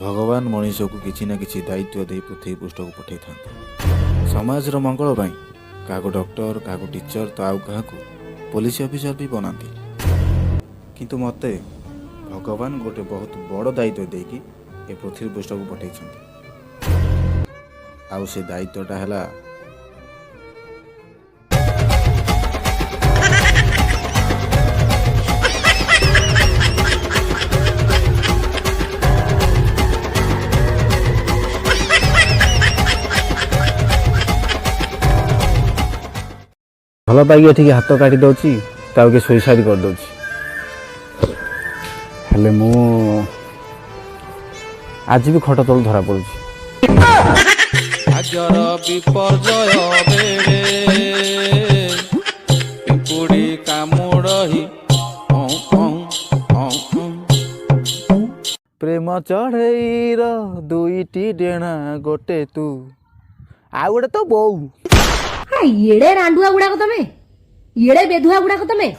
भगवान मनीष को किसी ना किसी दायित्व दे पृथ्वी पृष्ठ को पठे था समाज मंगल क्या डॉक्टर क्या टीचर तो आउ क्या पुलिस ऑफिसर भी बनाती किंतु मते भगवान गोटे बहुत बड़ दायित्व देकी ए पृथ्वी पृष्ठ को पठे आउ से दायित्वटा है भल पाइक ठीक हाथ काटी दौची ताके सुइसाइड कर दौची हेले मु आज भी खट तल धरा पड़ुची आजर विपर्जय बेले पिंपुड़ी कामुड़ही प्रेम चढ़ईर दुईटी डेणा गोटे तू आ गोटे तो बो येड़े रांडुआ गुड़ाक तमें येड़े बेधुआ गुड़ाक तमें